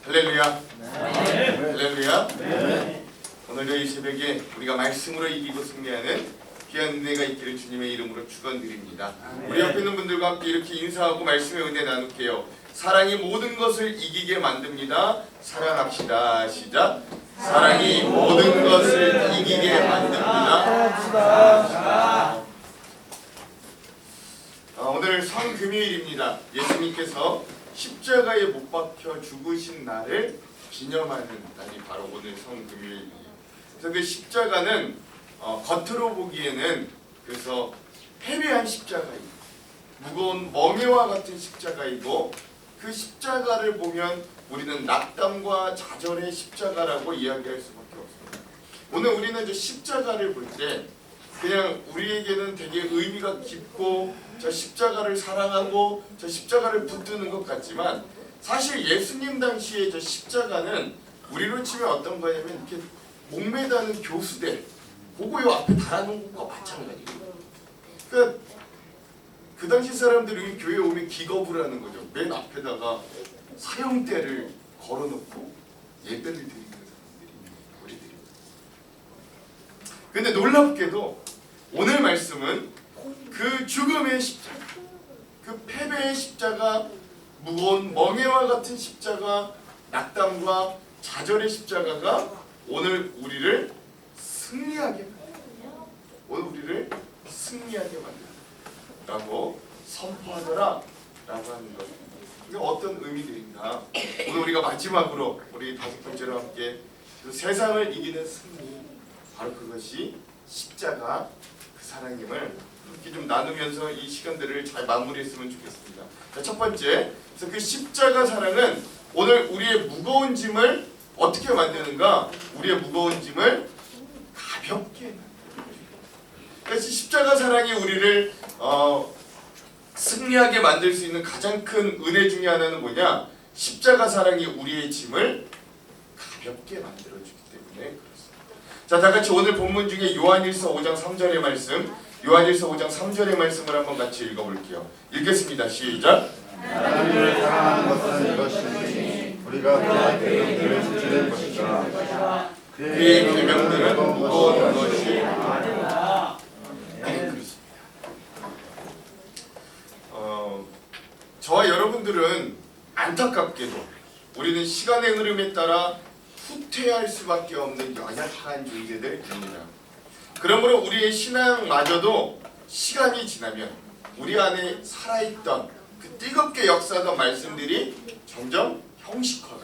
할렐루야. 네. 할렐루야. 네. 오늘도 이 새벽에 우리가 말씀으로 이기고 승리하는 귀한 은혜가 있기를 주님의 이름으로 축원드립니다. 우리 옆에 있는 분들과 함께 이렇게 인사하고 말씀의 은혜 나눌게요. 사랑이 모든 것을 이기게 만듭니다. 사랑합시다. 시작. 사랑이 모든 것을 이기게 만듭니다. 오늘 성금요일입니다. 예수님께서 십자가에 못 박혀 죽으신 날을 기념하는 날이 바로 오늘 성금요일이에요. 그래서 그 십자가는 겉으로 보기에는 그래서 패배한 십자가이고 무거운 멍에와 같은 십자가이고 그 십자가를 보면 우리는 낙담과 좌절의 십자가라고 이야기할 수밖에 없습니다. 오늘 우리는 저 십자가를 볼 때 그냥 우리에게는 되게 의미가 깊고 저 십자가를 사랑하고 저 십자가를 붙드는 것 같지만 사실 예수님 당시에 저 십자가는 우리로 치면 어떤 거냐면 이렇게 목매다는 교수대 보고 요 앞에 달아놓은 것과 마찬가지예요. 그러니까 그 당시 사람들이 교회에 오면 기겁을 하는 거죠. 맨 앞에다가 사형대를 걸어놓고 예배를 드리는 사람들이 우리들이. 근데 놀랍게도 오늘 말씀은 그 죽음의 십자가, 그 패배의 십자가, 무거운 멍에와 같은 십자가, 낙담과 좌절의 십자가가 오늘 우리를 승리하게 만든다. 오늘 우리를 승리하게 만든다라고 선포하더라 라고 하는 것. 이게 어떤 의미들인가? 오늘 우리가 마지막으로 우리 다섯 번째로 함께 그 세상을 이기는 승리, 바로 그것이 십자가 그 사랑임을 이렇게 좀 나누면서 이 시간들을 잘 마무리했으면 좋겠습니다. 자, 첫 번째, 그래서 그 십자가 사랑은 오늘 우리의 무거운 짐을 어떻게 만드는가? 우리의 무거운 짐을 가볍게 만드는. 그래서 십자가 사랑이 우리를 승리하게 만들 수 있는 가장 큰 은혜 중에 하나는 뭐냐? 십자가 사랑이 우리의 짐을 가볍게 만들어주기 때문에 그렇습니다. 자, 다 같이 오늘 본문 중에 요한일서 5장 3절의 말씀, 요한일서 5장 3절의 말씀을 한번 같이 읽어볼게요. 읽겠습니다. 시작. 하나님을 사랑하는 것은 이것이니 우리가 그의 계명들을 지킬 것이다. 그의 계명들은 무거운 것이 아니라. 그렇습니다. 저와 여러분들은 안타깝게도 우리는 시간의 흐름에 따라 후퇴할 수밖에 없는 연약한 존재들입니다. 그러므로 우리의 신앙마저도 시간이 지나면 우리 안에 살아있던 그 뜨겁게 역사하던 말씀들이 점점 형식화가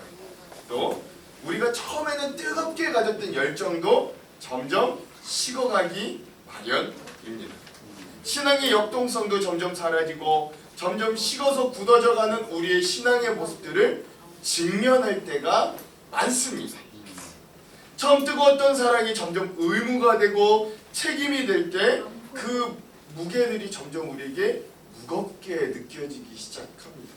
또 우리가 처음에는 뜨겁게 가졌던 열정도 점점 식어가기 마련입니다. 신앙의 역동성도 점점 사라지고 점점 식어서 굳어져가는 우리의 신앙의 모습들을 직면할 때가 많습니다. 처음 뜨거웠던 사랑이 점점 의무가 되고 책임이 될 때 그 무게들이 점점 우리에게 무겁게 느껴지기 시작합니다.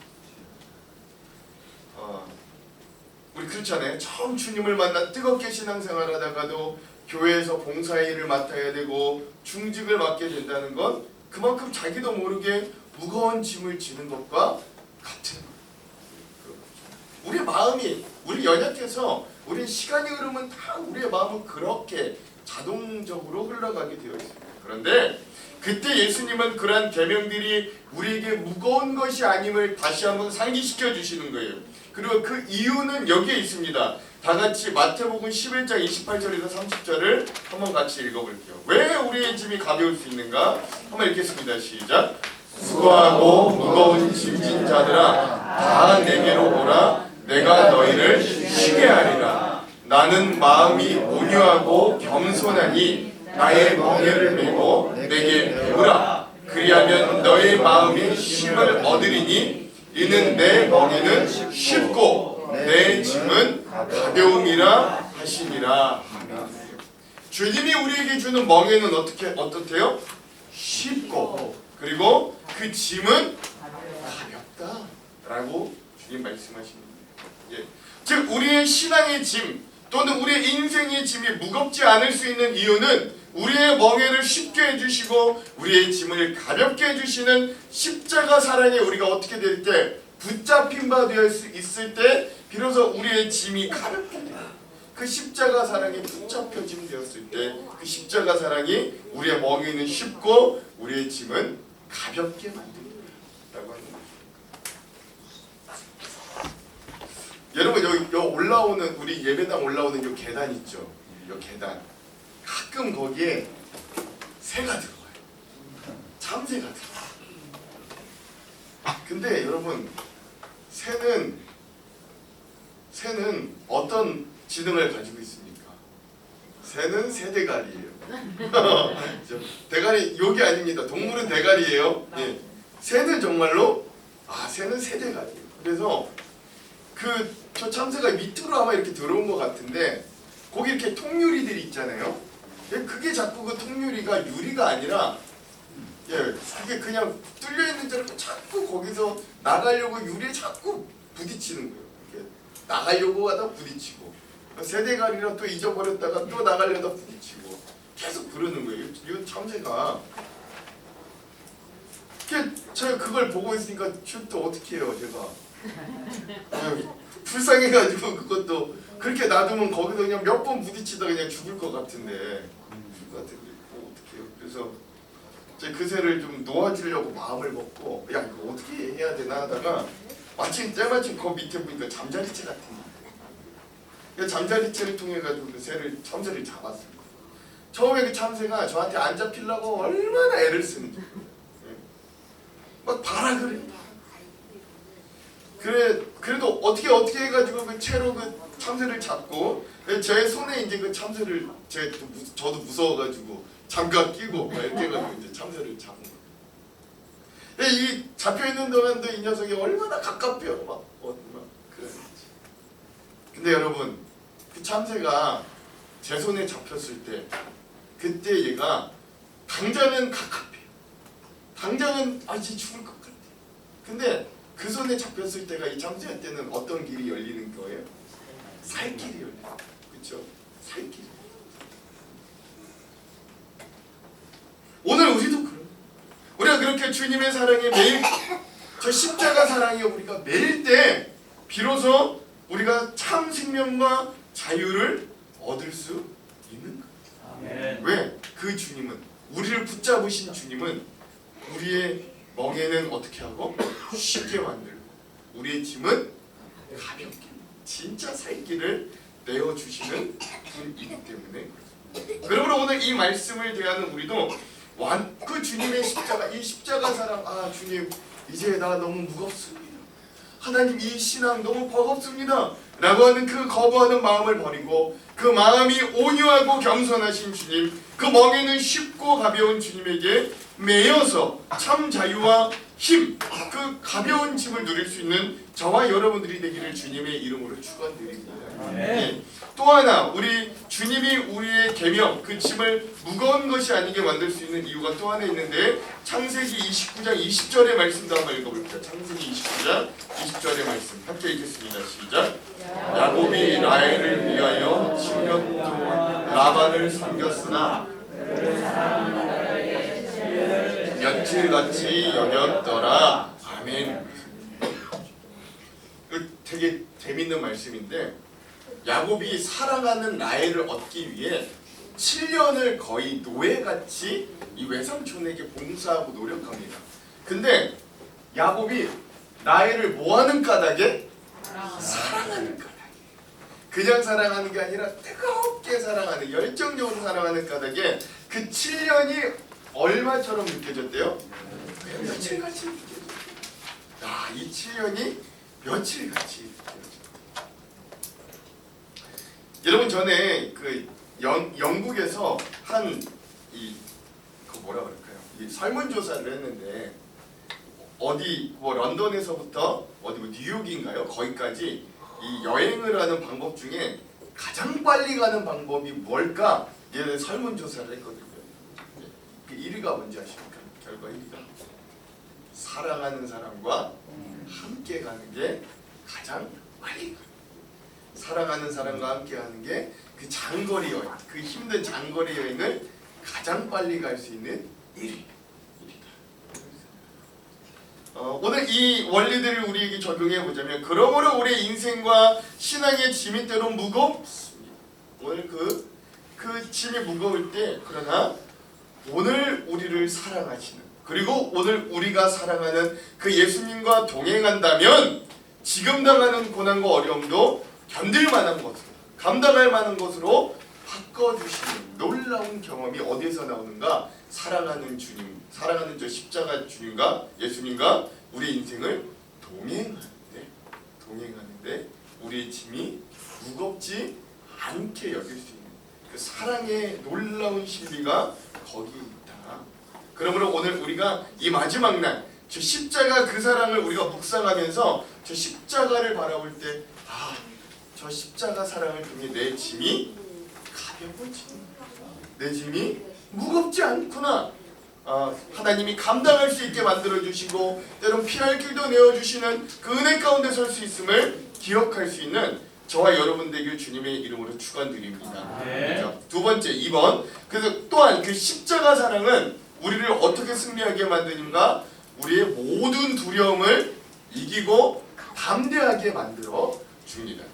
우리 그렇잖아요. 처음 주님을 만나 뜨겁게 신앙생활 하다가도 교회에서 봉사의 일을 맡아야 되고 중직을 맡게 된다는 건 그만큼 자기도 모르게 무거운 짐을 지는 것과 같은 거예요. 우리의 마음이 우리 연약해서 우리 시간이 흐르면 다 우리의 마음은 그렇게 자동적으로 흘러가게 되어 있습니다. 그런데 그때 예수님은 그러한 계명들이 우리에게 무거운 것이 아님을 다시 한번 상기시켜 주시는 거예요. 그리고 그 이유는 여기에 있습니다. 다 같이 마태복음 11장 28절에서 30절을 한번 같이 읽어볼게요. 왜 우리의 짐이 가벼울 수 있는가? 한번 읽겠습니다. 시작. 수고하고 무거운 짐진 자들아 다 내게로 오라. 내가 너희를 쉬게 하리라. 나는 마음이 온유하고 겸손하니 나의 멍에를 메고 내게 배우라. 그리하면 너의 마음이 쉼을 얻으리니 이는 내 멍에는 쉽고 내 짐은 가벼움이라 하시니라. 주님이 우리에게 주는 멍에는 어떻대요? 쉽고 그리고 그 짐은 가볍다라고 주님 말씀하십니다. 예. 즉 우리의 신앙의 짐 또는 우리의 인생의 짐이 무겁지 않을 수 있는 이유는 우리의 멍에를 쉽게 해주시고 우리의 짐을 가볍게 해주시는 십자가 사랑에 우리가 어떻게 될 때 붙잡힌 바 되어 있을 때 비로소 우리의 짐이 가볍게 돼요. 그 십자가 사랑이 붙잡혀짐 되었을 때 그 십자가 사랑이 우리의 멍에는 쉽고 우리의 짐은 가볍게 만든다라고 하는 거예요. 여러분 여기 올라오는 우리 예배당 올라오는 요 계단 있죠? 요 계단 가끔 거기에 새가 들어와요. 참새가 들어와요. 근데 여러분 새는 어떤 지능을 가지고 있습니까? 새는 새대가리예요. 대가리 여기 아닙니다. 동물은 대가리예요. 예. 새는 정말로 새는 새대가리예요. 그래서 저 참새가 밑으로 아마 이렇게 들어온 것 같은데 거기 이렇게 통유리들이 있잖아요. 그게 자꾸 그 통유리가 유리가 아니라 그게 그냥 뚫려 있는 줄 알고 자꾸 거기서 나가려고 유리에 자꾸 부딪히는 거예요. 이렇게 나가려고 하다 부딪히고 새대가리라 또 잊어버렸다가 또 나가려다 부딪히고 계속 그러는 거예요. 이 참새가. 제가 그걸 보고 있으니까 또 어떻게 해요, 제가. 불쌍해가지고 그것도 그렇게 놔두면 거기서 그냥 몇 번 부딪히다 그냥 죽을 것 같은데 어떻게 해요? 그래서 제 그 새를 좀 놓아주려고 마음을 먹고 이거 어떻게 해야 되나 하다가 때마침 그 밑에 보니까 잠자리채 같은 게 잠자리채를 통해 가지고 그 참새를 잡았어요. 처음에 그 참새가 저한테 안 잡히려고 얼마나 애를 쓰는지 막 봐라 그래도 어떻게 해가지고 그 채로 그 참새를 잡고 제 손에 이제 그 참새를 저도 무서워가지고 장갑 끼고 이렇게 해가지고 이제 참새를 잡은 거예요. 이 잡혀 있는 동안도 이 녀석이 얼마나 가깝죠, 막 그랬지. 근데 여러분 그 참새가 제 손에 잡혔을 때 그때 얘가 당장은 가깝해요. 당장은 이제 죽을 것 같아. 근데 그 손에 잡혔을 때가 이 참새한테는 어떤 길이 열리는 거예요? 살길이 열려요. 그렇죠? 살길. 오늘 우리도 그래요. 우리가 그렇게 주님의 사랑에 매일 저 십자가 사랑에 우리가 매일 때 비로소 우리가 참 생명과 자유를 얻을 수 있는 거예요. 왜? 그 주님은 우리를 붙잡으신 주님은 우리의 멍에는 어떻게 하고 쉽게 만들고 우리의 짐은 가볍게 진짜 살길을 내어주시는 분이기 때문에 그러므로 오늘 이 말씀을 대하는 우리도 그 주님의 십자가 이 십자가 사랑 주님 이제 나 너무 무겁습니다. 하나님 이 신앙 너무 버겁습니다 라고 하는 그 거부하는 마음을 버리고 그 마음이 온유하고 겸손하신 주님 그 멍에는 쉽고 가벼운 주님에게 매여서 참 자유와 힘, 그 가벼운 짐을 누릴 수 있는 저와 여러분들이 되기를 주님의 이름으로 축원드립니다. 네. 또 하나 우리 주님이 우리의 계명 그 짐을 무거운 것이 아니게 만들 수 있는 이유가 또 하나 있는데 창세기 29장 20절의 말씀도 한번 읽어볼게요. 창세기 29장 20절의 말씀 함께 읽겠습니다. 시작. 야곱이 라헬을 위하여 7년 동안 라반을 섬겼으나 며칠같이 여겼더라. 아멘. 되게 재밌는 말씀인데 야곱이 사랑하는 라헬을 얻기 위해 7년을 거의 노예같이 이 외삼촌에게 봉사하고 노력합니다. 근데 야곱이 라헬을 뭐하는 까닭에? 사랑하는 까닭에. 그냥 사랑하는 게 아니라 뜨겁게 사랑하는 열정적으로 사랑하는 까닭에 그 7년이 얼마처럼 느껴졌대요? 며칠같이 느껴졌대요. 이 7년이 며칠같이 느껴졌대요. 여러분 전에 그 영국에서 그 뭐라 그럴까요? 이 설문조사를 했는데 어디 런던에서부터 어디 뉴욕인가요? 거기까지 이 여행을 하는 방법 중에 가장 빨리 가는 방법이 뭘까? 얘는 설문조사를 했거든요. 그 1위가 뭔지 아십니까? 결과 1위가 사랑하는 사람과 함께 가는 게 가장 빨리 가요. 사랑하는 사람과 함께 하는 게 그 장거리 여행, 그 힘든 장거리 여행을 가장 빨리 갈 수 있는 1위다. 오늘 이 원리들을 우리에게 적용해 보자면, 그러므로 우리의 인생과 신앙의 짐이 때론 무겁습니다. 오늘 그 짐이 무거울 때, 그러나 오늘 우리를 사랑하시는, 그리고 오늘 우리가 사랑하는 그 예수님과 동행한다면 지금 당하는 고난과 어려움도 견딜 만한 것으로, 감당할 만한 것으로 바꿔주시는 놀라운 경험이 어디에서 나오는가? 사랑하는 주님, 사랑하는 저 십자가 주님과 예수님과 우리 인생을 동행하는데 우리의 짐이 무겁지 않게 여길 수 있는 그 사랑의 놀라운 신비가 거기 있다. 그러므로 오늘 우리가 이 마지막 날 저 십자가 그 사랑을 우리가 묵상하면서 저 십자가를 바라볼 때, 저 십자가 사랑을 통해 내 짐이 가벼워지는, 내 짐이 무겁지 않구나. 하나님이 감당할 수 있게 만들어주시고 때론 피할 길도 내어주시는 그 은혜 가운데 설 수 있음을 기억할 수 있는 저와 여러분 되길 주님의 이름으로 축원드립니다. 자, 두 번째, 2번. 그래서 또한 그 십자가 사랑은 우리를 어떻게 승리하게 만드는가? 우리의 모든 두려움을 이기고 담대하게 만들어 줍니다.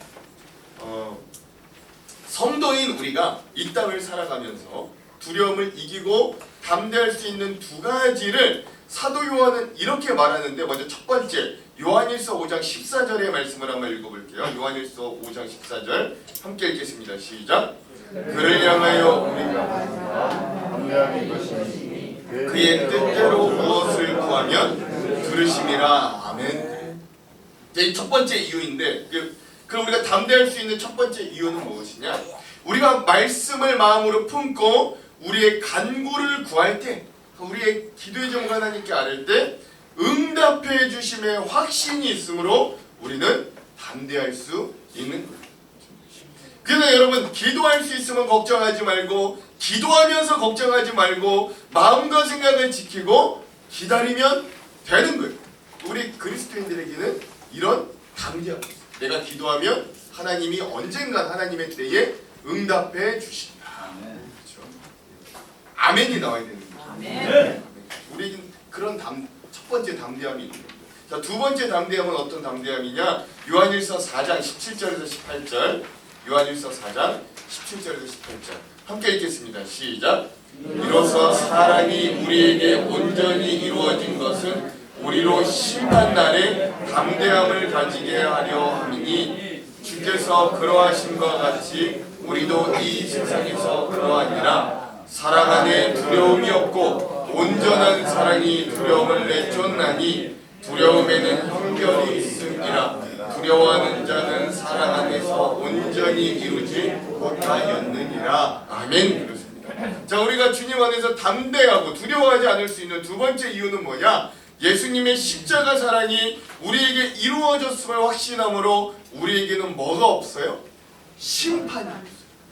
성도인 우리가 이 땅을 살아가면서 두려움을 이기고 담대할 수 있는 두 가지를 사도 요한은 이렇게 말하는데, 먼저 첫 번째 요한일서 5장 14절의 말씀을 한번 읽어볼게요. 요한일서 5장 14절 함께 읽겠습니다. 시작. 그를 향하여 우리가 담대하게 것이니 그의 뜻대로 무엇을 구하면 들으심이라. 아멘. 이 첫 번째 이유인데, 그럼 우리가 담대할 수 있는 첫 번째 이유는 무엇이냐? 우리가 말씀을 마음으로 품고 우리의 간구를 구할 때, 우리의 기도의 제목 하나님께 아뢰을 때 응답해 주심의 확신이 있으므로 우리는 담대할 수 있는 거예요. 그래서 여러분, 기도할 수 있으면 걱정하지 말고, 기도하면서 걱정하지 말고 마음과 생각을 지키고 기다리면 되는 거예요. 우리 그리스도인들에게는 이런 담대함이 있어요. 내가 기도하면 하나님이 언젠간 하나님의 때에 응답해 주신다. 그렇죠? 아멘이 나와야 되는 거죠. 아멘. 우리는 그런 첫 번째 담대함이 있는 거예요. 자, 두 번째 담대함은 어떤 담대함이냐? 요한일서 4장 17절에서 18절. 요한일서 4장 17절에서 18절 함께 읽겠습니다. 시작. 이로써 사랑이 우리에게 온전히 이루어진 것은 우리로 심판날에 담대함을 가지게 하려 함이니, 주께서 그러하심과 같이 우리도 이 세상에서 그러하니라. 사랑 안에 두려움이 없고 온전한 사랑이 두려움을 내쫓나니, 두려움에는 형별이 있음이라. 두려워하는 자는 사랑 안에서 온전히 이루지 못하였느니라. 아멘. 그렇습니다. 자, 우리가 주님 안에서 담대하고 두려워하지 않을 수 있는 두 번째 이유는 뭐냐? 예수님의 십자가 사랑이 우리에게 이루어졌음을 확신함으로 우리에게는 뭐가 없어요? 심판이 없어요.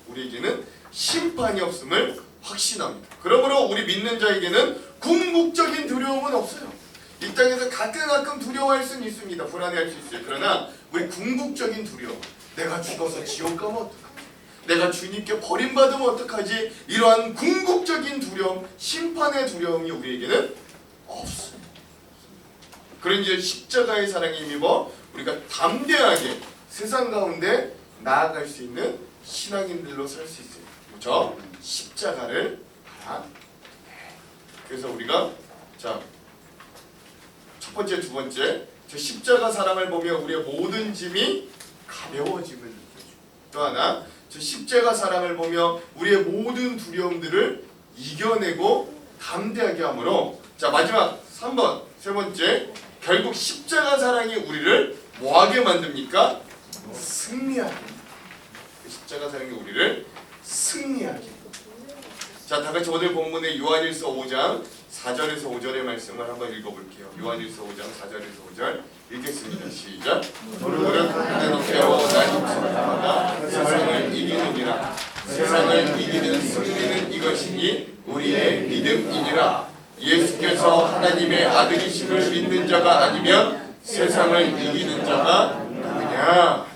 우리에게는 심판이 없음을 확신합니다. 그러므로 우리 믿는 자에게는 궁극적인 두려움은 없어요. 이 땅에서 가끔 두려워할 수는 있습니다. 불안해할 수 있어요. 그러나 우리 궁극적인 두려움, 내가 죽어서 지옥 가면 어떡하지? 내가 주님께 버림받으면 어떡하지? 이러한 궁극적인 두려움, 심판의 두려움이 우리에게는 없습니다. 그런 이제 십자가의 사랑에 힘입어 우리가 담대하게 세상 가운데 나아갈 수 있는 신앙인들로 살 수 있어요. 그렇죠? 십자가를 바라. 그래서 우리가 자, 첫 번째, 두 번째, 저 십자가 사랑을 보며 우리의 모든 짐이 가벼워짐을 느껴줘. 또 하나, 저 십자가 사랑을 보며 우리의 모든 두려움들을 이겨내고 담대하게 하므로, 자, 마지막 3번, 세 번째, 결국 십자가 사랑이 우리를 뭐하게 만듭니까? 승리하게. 십자가 사랑이 우리를 승리하게. 자, 다같이 오늘 본문의 요한일서 5장 4절에서 5절의 말씀을 한번 읽어볼게요. 요한일서 5장 4절에서 5절 읽겠습니다. 시작. 무릇 하나님 배워 난 육성하다 세상을 이기느니라. 세상을 이기는 승리는 이것이니 우리의 믿음이니라. 예수께서 하나님의 아들이심을 믿는 자가 아니면 세상을 이기는 자가 누구냐.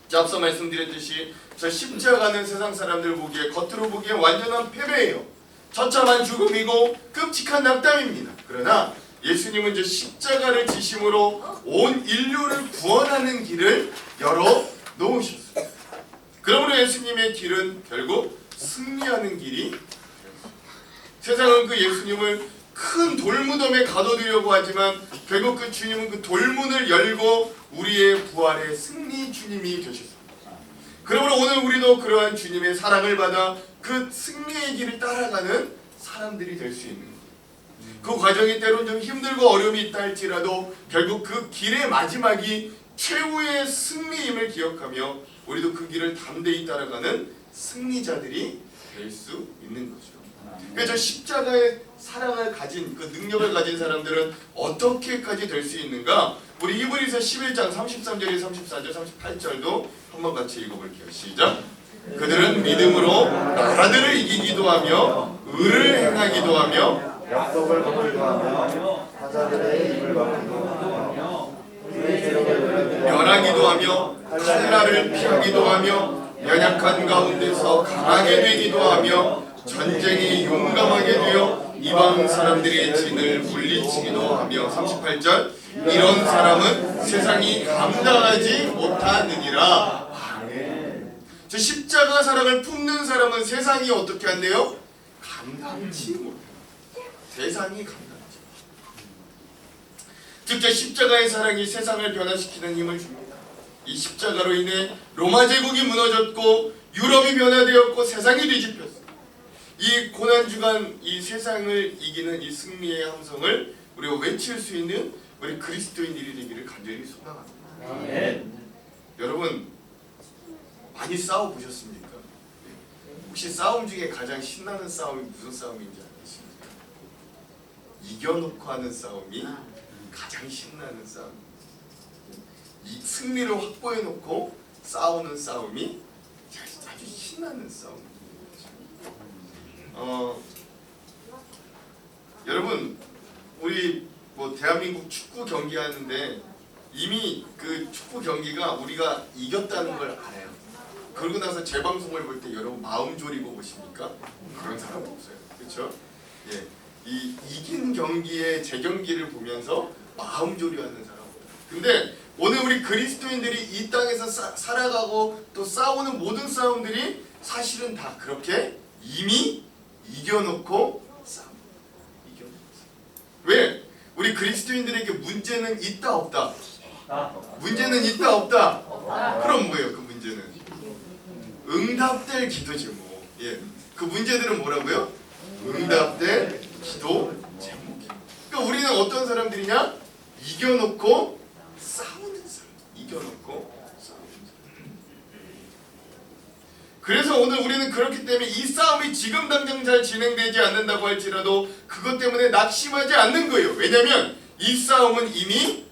자, 앞서 말씀드렸듯이 저 십자가는 세상 사람들 보기에, 겉으로 보기에 완전한 패배예요. 처참한 죽음이고 끔찍한 낙담입니다. 그러나 예수님은 저 십자가를 지심으로 온 인류를 구원하는 길을 열어 놓으셨어요. 그러므로 예수님의 길은 결국 승리하는 길이 되었습니다. 세상은 그 예수님을 큰 돌무덤에 가둬두려고 하지만 결국 그 주님은 그 돌문을 열고 우리의 부활의 승리 주님이 되셨습니다. 그러므로 오늘 우리도 그러한 주님의 사랑을 받아 그 승리의 길을 따라가는 사람들이 될 수 있는 거예요. 그 과정이 때론 좀 힘들고 어려움이 있다 할지라도 결국 그 길의 마지막이 최후의 승리임을 기억하며 우리도 그 길을 담대히 따라가는 승리자들이 될 수 있는 거죠. 그래서 십자가의 사랑을 가진 그 능력을 가진 사람들은 어떻게까지 될 수 있는가? 우리 히브리서 11장 33절에 34절 38절도 한번 같이 읽어볼게요. 시작. 그들은 믿음으로 나라들을 이기기도 하며 의를 행하기도 하며 약속을 거두기도 하며 사자들의 입을 막기도 하며 그의 세력을 멸하기도 하며 칼날을 피하기도 하며 연약한 가운데서 강하게 되기도 하며 전쟁에 용감하게 되어 이방 사람들의 진을 물리치기도 하며 38절 이런 사람은 세상이 감당하지 못하느니라. 저 십자가 사랑을 품는 사람은 세상이 어떻게 한대요? 감당치 못해요. 세상이 감당하지 못해요. 즉 저 십자가의 사랑이 세상을 변화시키는 힘을 줍니다. 이 십자가로 인해 로마 제국이 무너졌고 유럽이 변화되었고 세상이 뒤집혔어요. 이 고난주간 이 세상을 이기는 이 승리의 함성을 우리가 외칠 수 있는 우리 그리스도인들이 되기를 간절히 소망합니다. 여러분 많이 싸워 보셨습니까? 혹시 싸움 중에 가장 신나는 싸움이 무슨 싸움인지 아십니까? 이겨놓고 하는 싸움이 가장 신나는 싸움. 이 승리를 확보해놓고 싸우는 싸움이 아주 신나는 싸움. 여러분 우리 뭐 대한민국 축구 경기 하는데 이미 그 축구 경기가 우리가 이겼다는 걸 알아요. 그러고 나서 재방송을 볼 때 여러분 마음 졸이고 보십니까? 그런 사람 없어요. 그렇죠? 예, 이 이긴 경기의 재경기를 보면서 마음 졸이하는 사람 없어요. 근데 오늘 우리 그리스도인들이 이 땅에서 살아가고 또 싸우는 모든 싸움들이 사실은 다 그렇게 이미 이겨놓고 싸움. 왜? 우리 그리스도인들에게 문제는 있다 없다? 문제는 있다 없다? 그럼 뭐예요? 그 문제는 응답될 기도지 뭐. 예, 그 문제들은 뭐라고요? 응답될 기도 제목이에요. 그러니까 우리는 어떤 사람들이냐? 이겨놓고 싸우는 사람. 이겨놓고 싸우는 사람. 그래서 오늘 우리는 그렇기 때문에 이 싸움이 지금 당장 잘 진행되지 않는다고 할지라도 그것 때문에 낙심하지 않는 거예요. 왜냐하면 이 싸움은 이미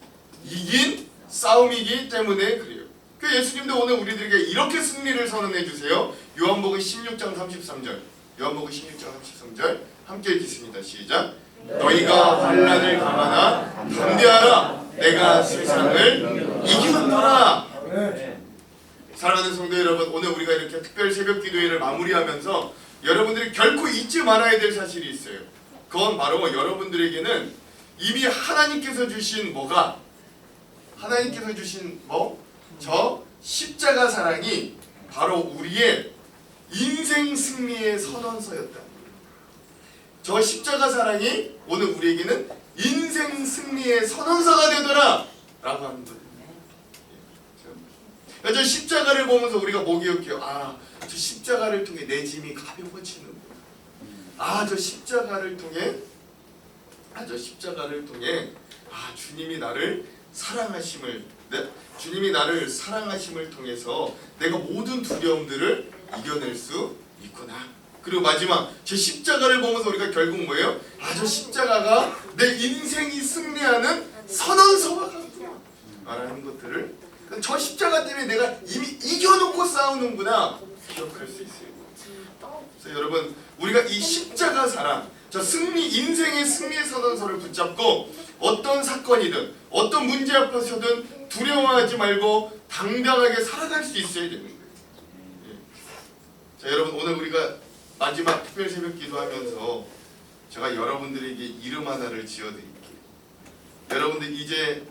이긴 싸움이기 때문에 그래요. 그 예수님도 오늘 우리들에게 이렇게 승리를 선언해 주세요. 요한복음 16장 33절. 요한복음 16장 33절 함께 읽겠습니다. 시작. 너희가 환난을 당하나 담대하라. 내가 세상을 이기었노라. 사랑하는 성도 여러분, 오늘 우리가 이렇게 특별 새벽 기도회를 마무리하면서 여러분들이 결코 잊지 말아야 될 사실이 있어요. 그건 바로 여러분들에게는 이미 하나님께서 주신 뭐가? 하나님께서 주신 뭐? 저 십자가 사랑이 바로 우리의 인생 승리의 선언서였다. 저 십자가 사랑이 오늘 우리에게는 인생 승리의 선언서가 되더라 라고 하는 거예요. 저 십자가를 보면서 우리가 뭐 기억해요? 아, 저 십자가를 통해 내 짐이 가벼워지는구나. 아, 저 십자가를 통해 주님이 나를 사랑하심을 주님이 나를 사랑하심을 통해서 내가 모든 두려움들을 이겨낼 수 있구나. 그리고 마지막 저 십자가를 보면서 우리가 결국 뭐예요? 아, 저 십자가가 내 인생이 승리하는 선언서와 같구나 말하는 것들을 저 십자가 때문에 내가 이미 이겨놓고 싸우는구나 기억할 수 있어요. 그래서 여러분 우리가 이 십자가 사랑 저 승리 인생의 승리의 선언서를 붙잡고 어떤 사건이든 어떤 문제 앞에서든 두려워하지 말고 당당하게 살아갈 수 있어야 되는 거예요. 자 여러분 오늘 우리가 마지막 특별 새벽 기도하면서 제가 여러분들에게 이름 하나를 지어드릴게요. 여러분들 이제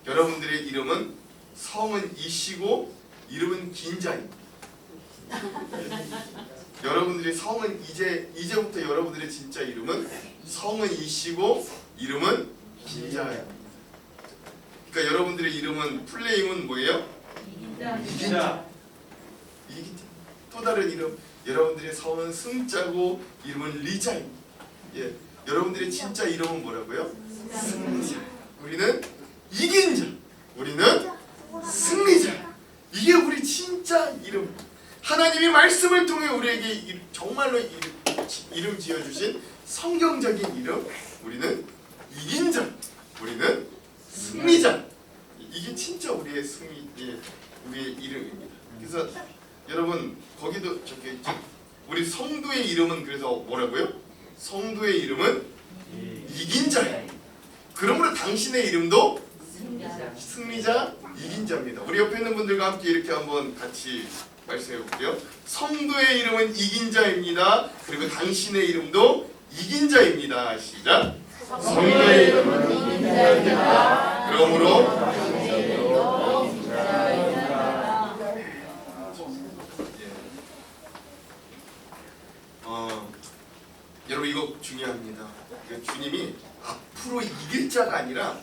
여러분들의 이름은 성은 이시고 이름은 긴자입니다. 여러분들의 성은 이제부터 여러분들의 진짜 이름은 성은 이시고 이름은 긴자예요. 그러니까 여러분들의 이름은 풀네임은 뭐예요? 이긴자. 이긴자. 또 다른 이름. 여러분들의 성은 승자고 이름은 리자입니다. 예, 여러분들의 진짜 이름은 뭐라고요? 승리자. 우리는 이긴 자. 우리는 승리자. 이게 우리 진짜 이름. 하나님이 말씀을 통해 우리에게 정말로 이름 지어주신 성경적인 이름. 우리는 이긴 자. 우리는 승리자. 이게 진짜 우리의 우리의 이름입니다. 그래서 여러분 거기도 저기 우리 성도의 이름은 그래서 뭐라고요? 성도의 이름은 이긴 자예요. 그러므로 당신의 이름도 승리자, 이긴 자입니다. 우리 옆에 있는 분들과 함께 이렇게 한번 같이 말씀해 볼게요. 성도의 이름은 이긴 자입니다. 그리고 당신의 이름도 이긴 자입니다. 시작. 성도의 이름은 이긴 자입니다. 그러므로 여러분 이거 중요합니다. 주님이 앞으로 이길 자가 아니라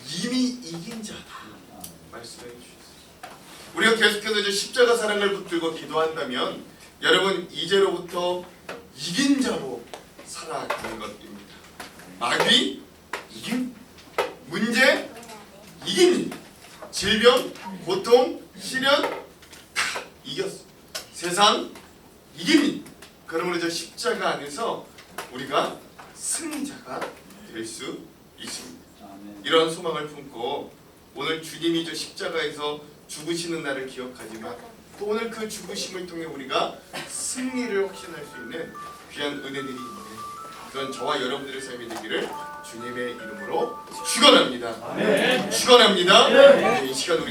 이미 이긴 자다 말씀해 주셨어요. 우리가 계속해서 이제 십자가 사랑을 붙들고 기도한다면 여러분 이제로부터 이긴 자로 살아가는 것입니다. 마귀 이김, 문제 이깁니다. 질병, 고통, 시련 다 이겼어. 세상 이깁니다. 그러므로 저 십자가 안에서 우리가 승리자가 될 수 있습니다. 이런 소망을 품고 오늘 주님이 저 십자가에서 죽으시는 날을 기억하지만 또 오늘 그 죽으심을 통해 우리가 승리를 확신할 수 있는 귀한 은혜들이 있는 그런 저와 여러분들의 삶이 되기를 주님의 이름으로 축원합니다. 축원합니다. 이 시간 우리